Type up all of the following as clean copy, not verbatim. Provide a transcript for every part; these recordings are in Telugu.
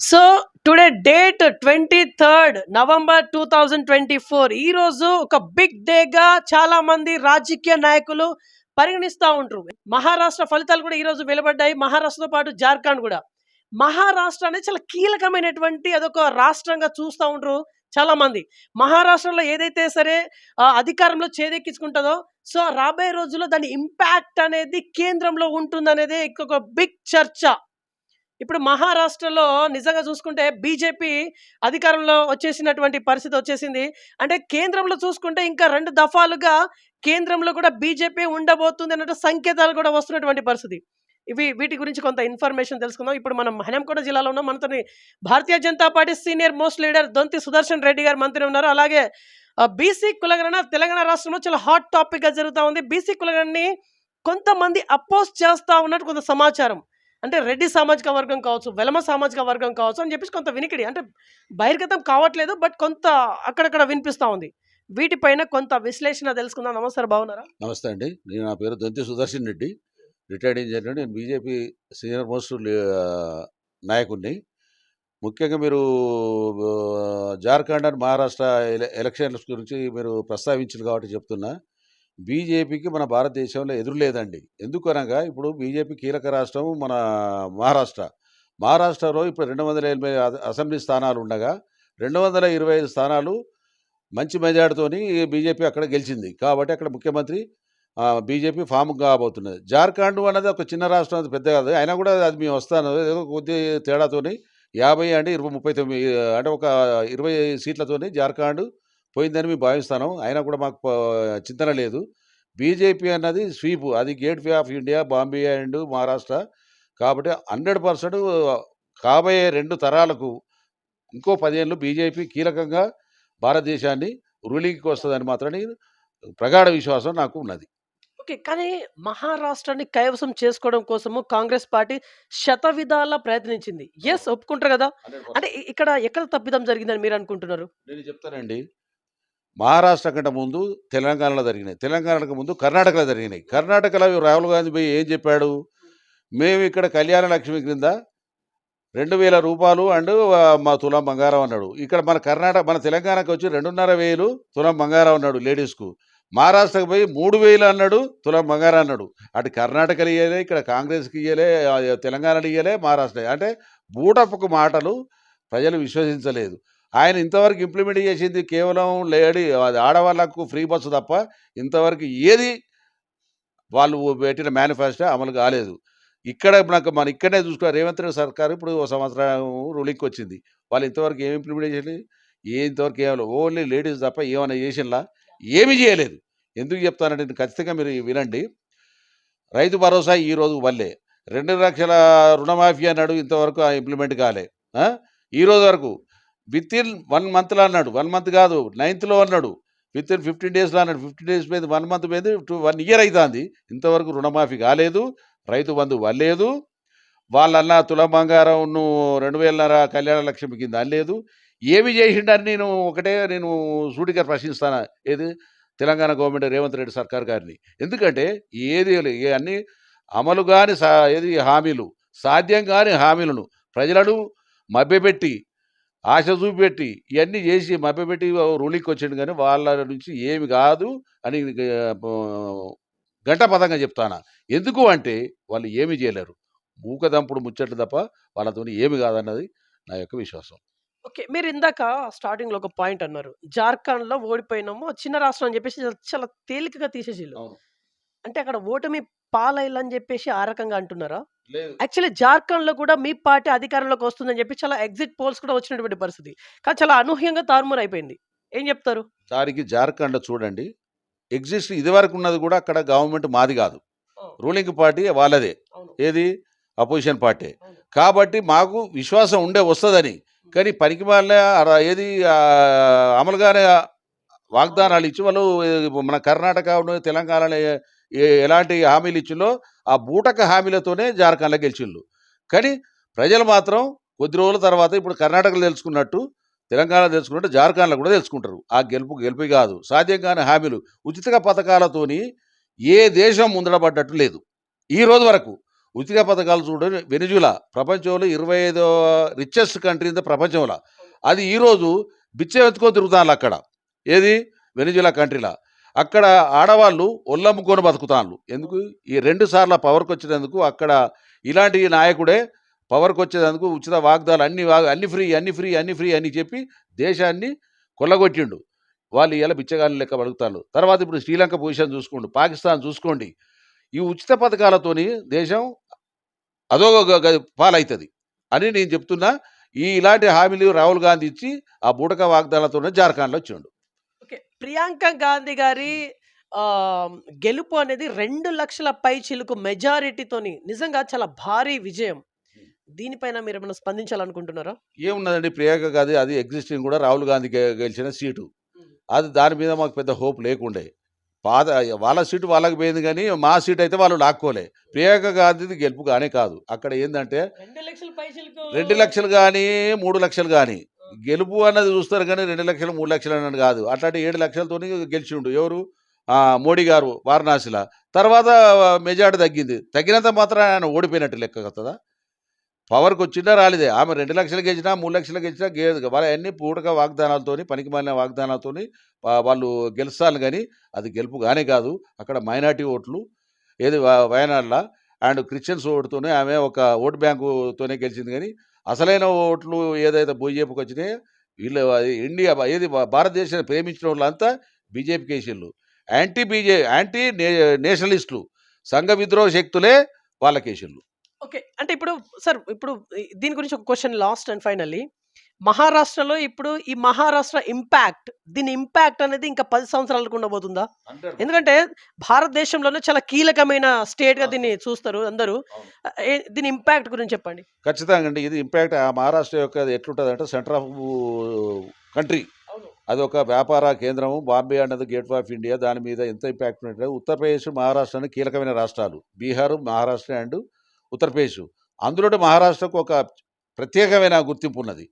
సో టుడే డేట్ 23 నవంబర్ 2024 ఈ రోజు ఒక బిగ్ డేగా చాలా మంది రాజకీయ నాయకులు పరిగణిస్తూ ఉంటారు. మహారాష్ట్ర ఫలితాలు కూడా ఈ రోజు వెలువడ్డాయి. మహారాష్ట్రతో పాటు జార్ఖండ్ కూడా. మహారాష్ట్ర అనేది చాలా కీలకమైనటువంటి అదొక రాష్ట్రంగా చూస్తూ ఉంటారు చాలా మంది. మహారాష్ట్రలో ఏదైతే సరే అధికారంలో చేదెక్కించుకుంటుందో, సో రాబోయే రోజుల్లో దాని ఇంపాక్ట్ అనేది కేంద్రంలో ఉంటుందనేది ఒక బిగ్ చర్చ. ఇప్పుడు మహారాష్ట్రలో నిజంగా చూసుకుంటే బీజేపీ అధికారంలో వచ్చేసినటువంటి పరిస్థితి వచ్చేసింది. అంటే కేంద్రంలో చూసుకుంటే ఇంకా 2 దఫాలుగా కేంద్రంలో కూడా బీజేపీ ఉండబోతుంది అన్నట్టు సంకేతాలు కూడా వస్తున్నటువంటి పరిస్థితి. వీటి గురించి కొంత ఇన్ఫర్మేషన్ తెలుసుకుందాం. ఇప్పుడు మనం హనంకొండ జిల్లాలో ఉన్నాం. మనతోని Bharatiya Janata party senior most leader Donthi Sudarshan Reddy garu మంత్రి ఉన్నారు. అలాగే బీసీ కులగణన తెలంగాణ రాష్ట్రంలో చాలా హాట్ టాపిక్గా జరుగుతూ ఉంది. బీసీ కులగణని కొంతమంది అపోజ్ చేస్తూ ఉన్నట్టు కొంత సమాచారం. అంటే రెడ్డి సామాజిక వర్గం కావచ్చు, వెలమ సామాజిక వర్గం కావచ్చు అని చెప్పేసి కొంత వినికిడి, అంటే బహిర్గతం కావట్లేదు, బట్ కొంత అక్కడక్కడ వినిపిస్తూ ఉంది. వీటిపైన కొంత విశ్లేషణ తెలుసుకుందాం. నమస్కారం, బాగున్నారా? నమస్తే అండి. నా పేరు దొంతి సుదర్శన్ రెడ్డి, రిటైర్డ్ ఇంజనీర్. నేను బీజేపీ సీనియర్ మోస్ట్ నాయకుడిని. ముఖ్యంగా మీరు జార్ఖండ్ అండ్ మహారాష్ట్ర ఎలక్షన్స్ గురించి మీరు ప్రస్తావించారు కాబట్టి చెప్తున్నా. బీజేపీకి మన భారతదేశంలో ఎదురు లేదండి. ఎందుకు అనగా ఇప్పుడు బీజేపీ కీలక రాష్ట్రం మన మహారాష్ట్రలో ఇప్పుడు 280 అసెంబ్లీ స్థానాలు ఉండగా 225 స్థానాలు మంచి మెజార్టీతోని బీజేపీ అక్కడ గెలిచింది. కాబట్టి అక్కడ ముఖ్యమంత్రి బీజేపీ ఫామ్ కాబోతున్నది. జార్ఖండ్ అనేది ఒక చిన్న రాష్ట్రం, అది పెద్ద కాదు. అయినా కూడా అది మేము వస్తాను ఏదో కొద్ది తేడాతోని 50 అంటే 39 అంటే ఒక 20 సీట్లతోని జార్ఖండ్ పోయిందని మేము భావిస్తాను. అయినా కూడా మాకు చింతన లేదు. బీజేపీ అన్నది స్వీప్, అది gate way of India, Bombay and Maharashtra. కాబట్టి 100% కాబోయే 2 తరాలకు ఇంకో 10 ఏళ్ళు బీజేపీ కీలకంగా భారతదేశాన్ని రూలింగ్కి వస్తుందని మాత్రం ప్రగాఢ విశ్వాసం నాకు ఉన్నది. ఓకే. కానీ మహారాష్ట్రాన్ని కైవసం చేసుకోవడం కోసము కాంగ్రెస్ పార్టీ శతవిధాల ప్రయత్నించింది. ఒప్పుకుంటారు కదా? అంటే ఇక్కడ ఎక్కడ తప్పిదం జరిగిందని మీరు అనుకుంటున్నారు? నేను చెప్తానండి. మహారాష్ట్ర కంటే ముందు తెలంగాణలో జరిగినాయి, తెలంగాణకు ముందు కర్ణాటకలో జరిగినాయి. కర్ణాటకలో రాహుల్ గాంధీ పోయి ఏం చెప్పాడు? మేము ఇక్కడ కళ్యాణ లక్ష్మి క్రింద 2000 రూపాయలు అండ్ మా తులం బంగారం అన్నాడు. ఇక్కడ మన తెలంగాణకు వచ్చి 2,500 తులం బంగారం అన్నాడు లేడీస్కు. మహారాష్ట్రకు పోయి 3,000 అన్నాడు తులం బంగారం అన్నాడు. అటు కర్ణాటకలు ఇయ్యలే, ఇక్కడ కాంగ్రెస్కి ఇయ్యలే, తెలంగాణలో ఇయ్యలే, మహారాష్ట్ర. అంటే బూటపుకు మాటలు ప్రజలు విశ్వసించలేదు. ఆయన ఇంతవరకు ఇంప్లిమెంట్ చేసింది కేవలం ఆడవాళ్లకు ఫ్రీ బస్సు తప్ప ఇంతవరకు ఏది వాళ్ళు పెట్టిన మేనిఫెస్టో అమలు కాలేదు. ఇక్కడ మన ఇక్కడనే చూసుకో, రేవంత్ రెడ్డి సర్కారు ఇప్పుడు 1 సంవత్సరం రూలింగ్కి వచ్చింది. వాళ్ళు ఇంతవరకు ఏమి ఇంప్లిమెంట్ చేసేది? ఇంతవరకు ఏమైనా ఓన్లీ లేడీస్ తప్ప ఏమైనా చేసినలా? ఏమీ చేయలేదు. ఎందుకు చెప్తానంటే ఖచ్చితంగా మీరు వినండి. రైతు భరోసా ఈరోజు వల్లే 2 లక్షల రుణమాఫీ అన్నాడు, ఇంతవరకు ఇంప్లిమెంట్ కాలే. ఈరోజు వరకు వితిన్ 1 మంత్లో అన్నాడు, 1 మంత్ కాదు 9th అన్నాడు, వితిన్ 15 డేస్లో అన్నాడు. 15 డేస్ మీద 1 మంత్ మీద 1 ఇయర్ అవుతుంది. ఇంతవరకు రుణమాఫీ కాలేదు, రైతు బంధు వల్లేదు, వాళ్ళన్న తులం బంగారం 2,500 కళ్యాణ లక్ష్మి కింద అనలేదు. ఏమి చేసిండని నేను సూటిగా ప్రశ్నిస్తాను. ఏది తెలంగాణ గవర్నమెంట్ రేవంత్ రెడ్డి సర్కార్ గారిని. ఎందుకంటే అన్ని అమలు కాని హామీలు, సాధ్యం కాని హామీలను ప్రజలను మభ్యపెట్టి, ఆశ చూపెట్టి, ఇవన్నీ చేసి మభ్యపెట్టి రూలింగ్కి వచ్చిండు. కానీ వాళ్ళ నుంచి ఏమి కాదు అని గంటపదంగా చెప్తాను. ఎందుకు అంటే వాళ్ళు ఏమి చేయలేరు, మూకదంపుడు ముచ్చట్లు తప్ప వాళ్ళతో ఏమి కాదన్నది నా యొక్క విశ్వాసం. ఓకే. మీరు ఇందాక స్టార్టింగ్లో ఒక పాయింట్ అన్నారు, జార్ఖండ్లో ఓడిపోయినాము, చిన్న రాష్ట్రం అని చెప్పేసి చాలా తేలికగా తీసేసిల్లు. అంటే అక్కడ ఓటమి పాలైలని చెప్పేసి ఆ రకంగా అంటున్నారా? యాక్చువల్లీ జార్ఖండ్లో కూడా మీ పార్టీ అధికారంలోకి వస్తుందని చెప్పి చాలా ఎగ్జిట్ పోల్స్ కూడా వచ్చినటువంటి పరిస్థితి, కానీ చాలా అనూహ్యంగా తారుమారు అయిపోయింది. ఏం చెప్తారు దానికి? జార్ఖండ్ చూడండి, ఎగ్జిస్ట్ ఇదివరకు ఉన్నది కూడా అక్కడ గవర్నమెంట్ మాది కాదు, రూలింగ్ పార్టీ వాళ్ళదే, ఏది అపోజిషన్ పార్టీ. కాబట్టి మాకు విశ్వాసం వస్తుందని. కానీ పనికి వాళ్ళే ఏది అమలుగానే వాగ్దానాలు ఇచ్చి వాళ్ళు మన కర్ణాటక తెలంగాణలో ఎలాంటి హామీలు ఇచ్చిందో ఆ బూటక హామీలతోనే జార్ఖండ్లో గెలిచిండ్రు. కానీ ప్రజలు మాత్రం కొద్ది రోజుల తర్వాత ఇప్పుడు కర్ణాటకలో తెలుసుకున్నట్టు, తెలంగాణ తెలుసుకున్నట్టు జార్ఖండ్లో కూడా తెలుసుకుంటారు. ఆ గెలుపు కాదు, సాధ్యం కాని హామీలు, ఉచిత పథకాలతోని ఏ దేశం ముందడబడ్డట్టు లేదు ఈ రోజు వరకు. ఉచిత పథకాలు చూడండి. వెనిజులా ప్రపంచంలో 25వ రిచెస్ట్ కంట్రీ ఇన్ ద ప్రపంచంలో. అది ఈరోజు బిచ్చం ఎత్తుకొని తిరుగుతాను అక్కడ. ఏది? వెనిజులా కంట్రీలో. అక్కడ ఆడవాళ్ళు ఒళ్ళమ్ముకొని బతుకుతాండ్రు. ఎందుకు? ఈ 2 సార్ల పవర్‌కొచ్చినందుకు అక్కడ ఇలాంటి నాయకుడే పవర్‌కొచ్చేందుకు ఉచిత వాగ్దానాలు అన్ని ఫ్రీ, అన్ని ఫ్రీ, అన్ని ఫ్రీ అని చెప్పి దేశాన్ని కొల్లగొట్టిండు. వాళ్ళు ఇయాల బిచ్చగాళ్ళు లెక్క బతుకుతాండ్రు. తర్వాత ఇప్పుడు శ్రీలంక పొజిషన్ చూసుకోండి, పాకిస్తాన్ చూసుకోండి. ఈ ఉచిత పథకాలతోని దేశం అదో పాలైతది అని నేను చెప్తున్నా. ఇలాంటి హామీలు రాహుల్ గాంధీ ఇచ్చి ఆ బూటక వాగ్దానాలతోనే జార్ఖండ్‌లో వచ్చిండు. ఓకే. ప్రియాంక గాంధీ గారి గెలుపు అనేది 2,00,000 పైచిలుకు మెజారిటీతోని నిజంగా చాలా భారీ విజయం. దీనిపైన మీరేమైనా స్పందించాలనుకుంటున్నారా? ఏమున్నదండి, ప్రియాంక గాంధీ అది ఎగ్జిస్టింగ్ కూడా రాహుల్ గాంధీ గెలిచిన సీటు. అది దాని మీద మాకు పెద్ద హోప్ లేకుండే. పాత వాళ్ళ సీటు వాళ్ళకి పోయింది కానీ మా సీట్ అయితే వాళ్ళు లాక్కోలే. ప్రియాంక గాంధీది గెలుపు కానే కాదు. అక్కడ ఏందంటే 2,00,000 పైచిలుకు 2,00,000 కానీ 3,00,000 కానీ గెలుపు అన్నది చూస్తారు కానీ 2,00,000 3,00,000 అన్నది కాదు. అట్లాంటి 7,00,000తోని గెలిచిండు. ఎవరు? మోడీ గారు వారణాసిలో. తర్వాత మెజార్టీ తగ్గింది. తగ్గినంత మాత్రం ఆయన ఓడిపోయినట్టు లెక్క కదదా. పవర్‌కి వచ్చిందా రాలేదే. ఆమె 2,00,000 గెలిచినా 3,00,000 గెలిచినా వాళ్ళయన్నీ పూటక వాగ్దానాలతోని, పనికిమాలిన వాగ్దానాలతోని వాళ్ళు గెలుస్తారు కానీ అది గెలుపు కానే కాదు. అక్కడ మైనారిటీ ఓట్లు ఏది వయనాడులో అండ్ క్రిస్టియన్స్ ఓటుతోనే ఆమె ఒక ఓటు బ్యాంకుతోనే గెలిచింది కానీ అసలైన ఓట్లు ఏదైతే బీజేపీకి వచ్చినాయో వీళ్ళు ఇండియా ఏది భారతదేశాన్ని ప్రేమించిన వాళ్ళంతా బీజేపీకి వేసిళ్ళు. యాంటీ నేషనలిస్టులు, సంఘ విద్రోహ శక్తులే వాళ్ళకేసిళ్ళు. ఓకే. అంటే ఇప్పుడు సార్ ఇప్పుడు దీని గురించి ఒక క్వెషన్ లాస్ట్ అండ్ ఫైనల్లీ. మహారాష్ట్రలో ఇప్పుడు ఈ మహారాష్ట్ర దీని ఇంపాక్ట్ అనేది ఇంకా 10 సంవత్సరాలకు ఉండబోతుందా? ఎందుకంటే భారతదేశంలోనే చాలా కీలకమైన స్టేట్‌గా దీన్ని చూస్తారు అందరూ. దీని ఇంపాక్ట్ గురించి చెప్పండి. ఖచ్చితంగా అండి. ఇది ఇంపాక్ట్ మహారాష్ట్ర యొక్క ఎట్లుంటుందంటే సెంటర్ ఆఫ్ కంట్రీ. అవును. అదొక వ్యాపార కేంద్రము. బాంబే అన్నది గేట్ ఆఫ్ ఇండియా. దాని మీద ఎంత ఇంపాక్ట్ ఉంటే ఉత్తరప్రదేశ్, మహారాష్ట్ర అని కీలకమైన రాష్ట్రాలు. బీహార్, మహారాష్ట్ర అండ్ ఉత్తరప్రదేశ్. అందులో మహారాష్ట్రకు ఒక ప్రత్యేకమైన గుర్తింపు ఉన్నది.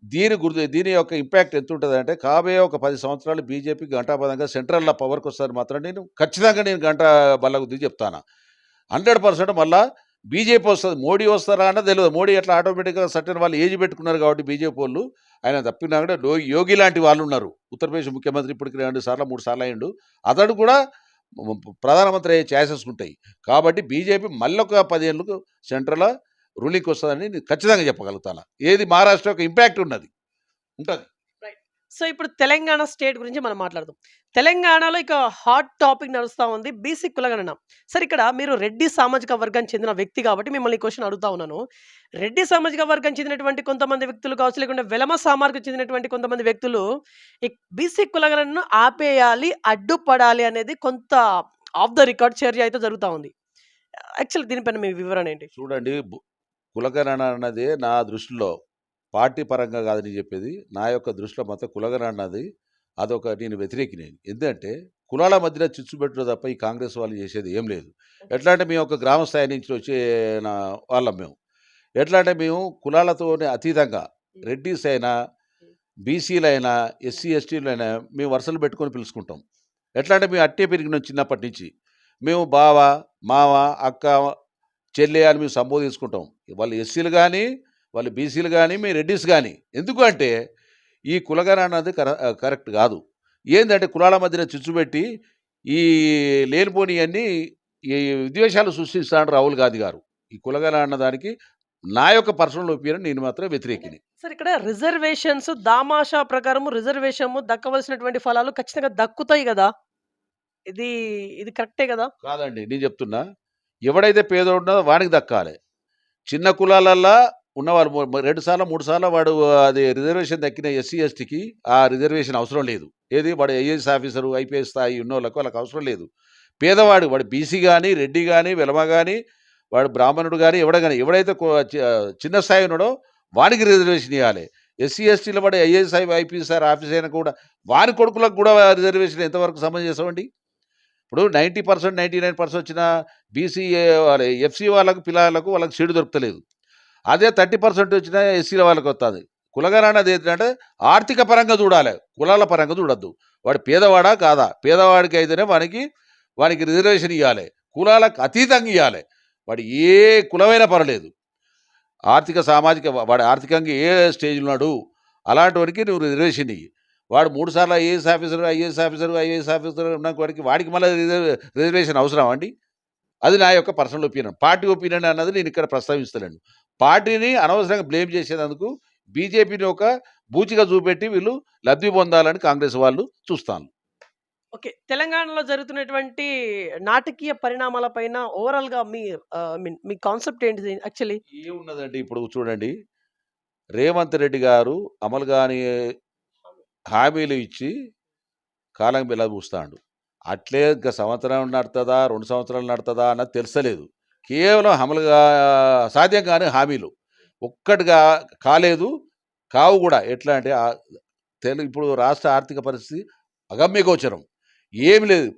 దీని యొక్క ఇంపాక్ట్ ఎంత ఉంటుందంటే కాబోయే ఒక 10 సంవత్సరాలు బీజేపీ గంటాపదంగా సెంట్రల్లో పవర్కి వస్తారు మాత్రం ఖచ్చితంగా నేను గంట బల్లగుద్ది చెప్తాను. 100% మళ్ళా బీజేపీ వస్తుంది. మోడీ వస్తారా అన్నది తెలియదు. మోడీ ఎట్లా ఆటోమేటిక్గా సర్టెన్ వాళ్ళు ఏజ్ పెట్టుకున్నారు కాబట్టి బీజేపీ వాళ్ళు ఆయన తప్పినా కూడా యోగి లాంటి వాళ్ళు ఉన్నారు. ఉత్తరప్రదేశ్ ముఖ్యమంత్రి ఇప్పటికి 2 సార్లు 3 సార్లు అయ్యిండు. అతడు కూడా ప్రధానమంత్రి అయ్యే ఛాన్సెస్ ఉంటాయి. కాబట్టి బీజేపీ మళ్ళీ ఒక 10 ఏళ్ళకు సెంట్రల్లో రూలింగ్కి వస్తుందని నేను ఖచ్చితంగా చెప్పగలుగుతాను. ఏది మహారాష్ట్ర యొక్క ఇంపాక్ట్ ఉంటుంది. రైట్. సో ఇప్పుడు తెలంగాణ స్టేట్ గురించి మనం మాట్లాడదాం. తెలంగాణలో ఇక హాట్ టాపిక్ నడుస్తా ఉంది బీసీ కులగణన. సార్ ఇక్కడ మీరు రెడ్డి సామాజిక వర్గానికి చెందిన వ్యక్తి కాబట్టి మిమ్మల్ని ఈ క్వశ్చన్ అడుగుతా ఉన్నాను. రెడ్డి సామాజిక వర్గానికి చెందినటువంటి కొంతమంది వ్యక్తులు కావచ్చు, లేకుంటే వెలమ సామాజిక చెందినటువంటి కొంతమంది వ్యక్తులు ఈ బీసీ కులగణనను ఆపేయాలి, అడ్డుపడాలి అనేది కొంత ఆఫ్ ద రికార్డ్ చర్య అయితే జరుగుతా ఉంది. యాక్చువల్లీ దీనిపైన మీ వివరణ ఏంటి? చూడండి, కులగణన అన్నది నా దృష్టిలో పార్టీ పరంగా కాదని చెప్పేది. నా యొక్క దృష్టిలో మాత్రం కులగణన అన్నది అదొక నేను వ్యతిరేకిని. ఎందుకంటే కులాల మధ్యన చిచ్చు పెట్టడం తప్ప ఈ కాంగ్రెస్ వాళ్ళు చేసేది ఏం లేదు. ఎట్లా అంటే మేము ఒక గ్రామ స్థాయి నుంచి వచ్చే వాళ్ళం మేము. ఎట్లా అంటే మేము కులాలతోనే అతీతంగా రెడ్డిస్ అయినా, బీసీలైనా, ఎస్సీ ఎస్టీలైనా మేము వరుసలు పెట్టుకొని పిలుచుకుంటాం. ఎట్లా అంటే మేము అట్టే పెరిగినాం చిన్నప్పటి నుంచి. మేము బావ, మావ, అక్క, చెల్లె అని మేము సంబోధించుకుంటాం. వాళ్ళు ఎస్సీలు కానీ, వాళ్ళు బీసీలు కానీ, మేము రెడ్డిస్ కానీ. ఎందుకు అంటే ఈ కులగణన అన్నది కరెక్ట్ కాదు. ఏంటంటే కులాల మధ్యన చిచ్చుపెట్టి ఈ లేనిపోనివన్నీ ఈ విద్వేషాలు సృష్టిస్తాడు రాహుల్ గాంధీ గారు. ఈ కులగణన అన్నదానికి నా యొక్క పర్సనల్ ఒపీనియన్ నేను మాత్రం వ్యతిరేకిని. సార్ ఇక్కడ రిజర్వేషన్స్ దామాషా ప్రకారం రిజర్వేషన్ దక్కవలసినటువంటి ఫలాలు ఖచ్చితంగా దక్కుతాయి కదా. ఇది ఇది కరెక్టే కదా? కాదండి, నేను చెప్తున్నా. ఎవడైతే పేదోడు ఉన్నదో వానికి దక్కాలి. చిన్న కులాలల్లా ఉన్నవాళ్ళు 2 సార్లు 3 సార్లు వాడు అది రిజర్వేషన్ దక్కిన ఎస్సీ ఎస్టీకి ఆ రిజర్వేషన్ అవసరం లేదు. ఏది వాడు ఐఏఎస్ ఆఫీసరు, ఐపీఎస్ స్థాయి ఉన్నోళ్ళకు వాళ్ళకి అవసరం లేదు. పేదవాడు వాడు బీసీ కానీ, రెడ్డి కానీ, వెలమ కానీ, వాడు బ్రాహ్మణుడు కానీ, ఎవడైతే చిన్న స్థాయి ఉన్నాడో వానికి రిజర్వేషన్ ఇవ్వాలి. ఎస్సీ ఎస్టీలో వాడు ఐఏఎస్ ఐపీఎస్ ఆఫీస్ అయినా కూడా వాని కొడుకులకు కూడా రిజర్వేషన్ ఎంతవరకు సమంజసం అండి? ఇప్పుడు 90%, 99% వచ్చిన బీసీ ఎఫ్సీ వాళ్ళకు పిల్లలకు వాళ్ళకి సీటు దొరకలేదు. అదే 30% వచ్చిన ఎస్సీల వాళ్ళకి వస్తుంది. కులగణన అనేది ఏంటంటే ఆర్థిక పరంగా చూడాలి, కులాల పరంగా చూడొద్దు. వాడు పేదవాడా కాదా, పేదవాడికి అయితేనే వానికి రిజర్వేషన్ ఇవ్వాలి, కులాలకు అతీతంగా ఇవ్వాలి. వాడు ఏ కులమైనా పర్వాలేదు. ఆర్థిక, సామాజిక వాడు ఆర్థికంగా ఏ స్టేజ్‌లో ఉన్నాడు, అలాంటి వాడికి నువ్వు రిజర్వేషన్ ఇయ్యి. వాడు 3 సార్లు ఐఏఎస్ ఆఫీసర్ ఉన్న వాడికి మళ్ళా రిజర్వేషన్ అవసరమా అండి? అది నా యొక్క పర్సనల్ ఒపీనియన్. పార్టీ ఒపీనియన్ అన్నది నేను ఇక్కడ ప్రస్తావిస్తలేను. పార్టీని అనవసరంగా బ్లేమ్ చేసేందుకు బీజేపీని ఒక బూచిగా చూపెట్టి వీళ్ళు లబ్ధి పొందాలని కాంగ్రెస్ వాళ్ళు చూస్తాను. ఓకే. తెలంగాణలో జరుగుతున్నటువంటి నాటకీయ పరిణామాల పైన ఓవరాల్‌గా me I mean me concept ఏంటిది యాక్చువల్లీ? ఏమున్నదండి ఇప్పుడు చూడండి, రేవంత్ రెడ్డి గారు అమలు గాని హామీలు ఇచ్చి కాలం వెల్లబూస్తాండు. అట్లే ఇంక సంవత్సరం నడుతదా, 2 సంవత్సరాలు నడుతదా అన్నది తెలుస్తలేదు. కేవలం అమలుగా సాధ్యం కాని హామీలు. ఒక్కటిగా కాలేదు, కావు గూడా. ఎట్లా అంటే ఇప్పుడు రాష్ట్ర ఆర్థిక పరిస్థితి అగమ్యగోచరం. ఏమి లేదు.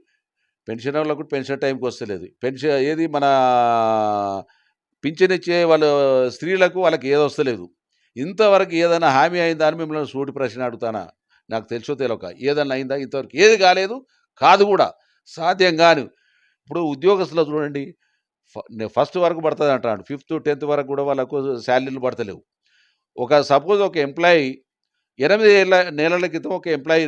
పెన్షనర్లకు పెన్షన్ టైంకి వస్తలేదు. ఏది మన పింఛనిచ్చే వాళ్ళు స్త్రీలకు వాళ్ళకి ఏది వస్తలేదు. ఇంతవరకు ఏదైనా హామీ అయిందా అని మిమ్మల్ని సూటి ప్రశ్న అడుగుతానా? నాకు తెలుసో తెలవక. ఏదన్నా అయిందా? ఇంతవరకు ఏది కాలేదు, కాదు కూడా. సాధ్యం గాని. ఇప్పుడు ఉద్యోగస్తులు చూడండి, ఫస్ట్ వరకు పడుతుంది అంటాడు, 5th, 10th వరకు కూడా వాళ్ళకు శాలరీలు పడతలేవు. సపోజ్ ఒక ఎంప్లాయీ 8 నెలల క్రితం ఒక ఎంప్లాయీ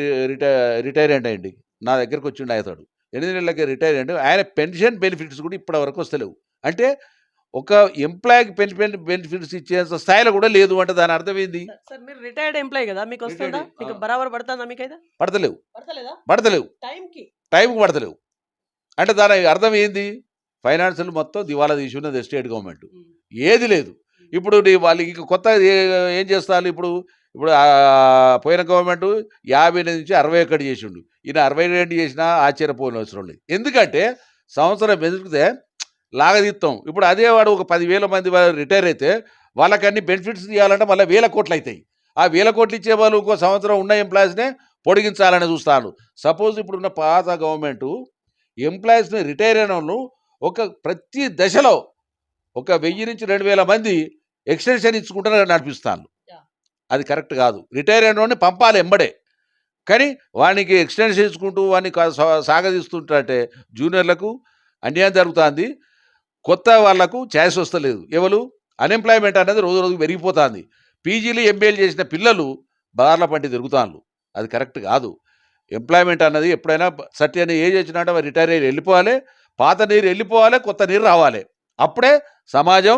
రిటైర్ అయ్యండి. నా దగ్గరకు వచ్చిండు అతడు. 8 నెలలకి రిటైర్ అయ్యిండు. ఆయన పెన్షన్ బెనిఫిట్స్ కూడా ఇప్పటి వరకు వస్తలేవు. అంటే ఒక ఎంప్లాయీకి పెన్షన్ బెనిఫిట్స్ ఇచ్చేంత స్థాయిలో కూడా లేదు అంటే దాని అర్థం ఏంది? సార్ మీరు రిటైర్డ్ ఎంప్లాయీ కదా, మీకు వస్తుందా? రిటైర్డ్. మీకు బరాబర్ పడుతుందా? మీకైతే పడతలేవు. పడతలేదా పడతలేవు. టైంకి? టైంకి పడతలేవు. అంటే దాని అర్థం ఏంది? ఫైనాన్షియల్ మొత్తం దివాలా తీసి ఉన్నది స్టేట్ గవర్నమెంట్. ఏది లేదు. ఇప్పుడు వాళ్ళు ఇంక కొత్త ఏం చేస్తారు ఇప్పుడు? ఇప్పుడు పోయిన గవర్నమెంట్ 50 నుంచి 61 చేసిండు. ఈయన 62 చేసినా ఆశ్చర్యపోయిన అవసరం లేదు. ఎందుకంటే సంవత్సరం బెదిరితే లాగదీస్తాం. ఇప్పుడు అదే వాడు ఒక 10,000 మంది రిటైర్ అయితే వాళ్ళకన్నీ బెనిఫిట్స్ ఇవ్వాలంటే మళ్ళీ 1,000 కోట్లు అవుతాయి. ఆ 1,000 కోట్లు ఇచ్చే వాళ్ళు ఇంకో సంవత్సరం ఉన్న ఎంప్లాయీస్నే పొడిగించాలని చూస్తాను. సపోజ్ ఇప్పుడున్న పాత గవర్నమెంటు ఎంప్లాయీస్ని రిటైర్ అయిన వాళ్ళు ప్రతి దశలో 1,000 నుంచి 2,000 మంది ఎక్స్టెన్షన్ ఇచ్చుకుంటారు నడిపిస్తాను. అది కరెక్ట్ కాదు. రిటైర్ అయిన వాడిని పంపాలి ఎంబడే. కానీ వానికి ఎక్స్టెన్షన్ ఇచ్చుకుంటూ వాడిని సాగదీస్తుంటే జూనియర్లకు అన్యాయం జరుగుతుంది. కొత్త వాళ్లకు ఛాయిస్ వస్తలేదు. ఎవరు? అన్ఎంప్లాయ్మెంట్ అనేది రోజు రోజుకు పెరిగిపోతుంది. పీజీలు ఎంబీఏలు చేసిన పిల్లలు బార్ల పంటి తిరుగుతాను. అది కరెక్ట్ కాదు. ఎంప్లాయ్మెంట్ అన్నది ఎప్పుడైనా సర్టెన్ ఏజ్ వచ్చినట్టు వారు రిటైర్ అయ్యి వెళ్ళిపోవాలి. పాత నీరు వెళ్ళిపోవాలి, కొత్త నీరు రావాలి. అప్పుడే సమాజం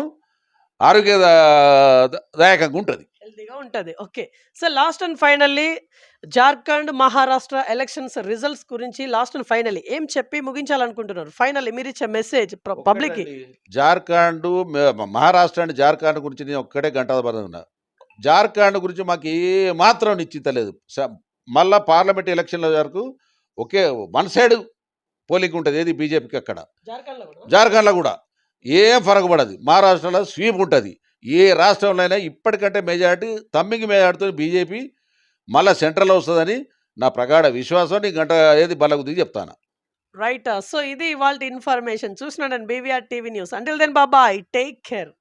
ఆరోగ్యదాయకంగా ఉంటుంది, హెల్తీగా ఉంటుంది. Okay sir, last and finally Jharkhand Maharashtra elections results గురించి లాస్ట్ అండ్ ఫైనల్లీ ఏం చెప్పి ముగించాలనుకుంటున్నారు? ఫైనల్లీ మీరు ఇచ్చే మెసేజ్ పబ్లిక్ కి. జార్ఖండ్, మహారాష్ట్ర అండ్ జార్ఖండ్ గురించి నేను ఒక్కడే గంట ఉన్నా. జార్ఖండ్ గురించి మాకు ఏ మాత్రం నిశ్చిత లేదు. మళ్ళా పార్లమెంట్ ఎలక్షన్ల వరకు ఒకే వన్ సైడ్ పోలింగ్ ఉంటుంది. ఏది బీజేపీకి అక్కడ. జార్ఖండ్లో కూడా ఏం ఫరక పడదు. మహారాష్ట్రలో స్వీప్ ఉంటుంది. ఏ రాష్ట్రంలో అయినా ఇప్పటికంటే మెజార్టీ తమ్మింగ్ మెజార్టీతో బీజేపీ మళ్ళీ సెంట్రల్లో వస్తుందని నా ప్రగాఢ విశ్వాసం. నీ గంట ఏది బలకు దిగి చెప్తాను. రైట్. సో ఇది ఇవాల్టి ఇన్ఫర్మేషన్. చూసినాను BVR TV news. Until then బాబాయ్, టేక్ కేర్.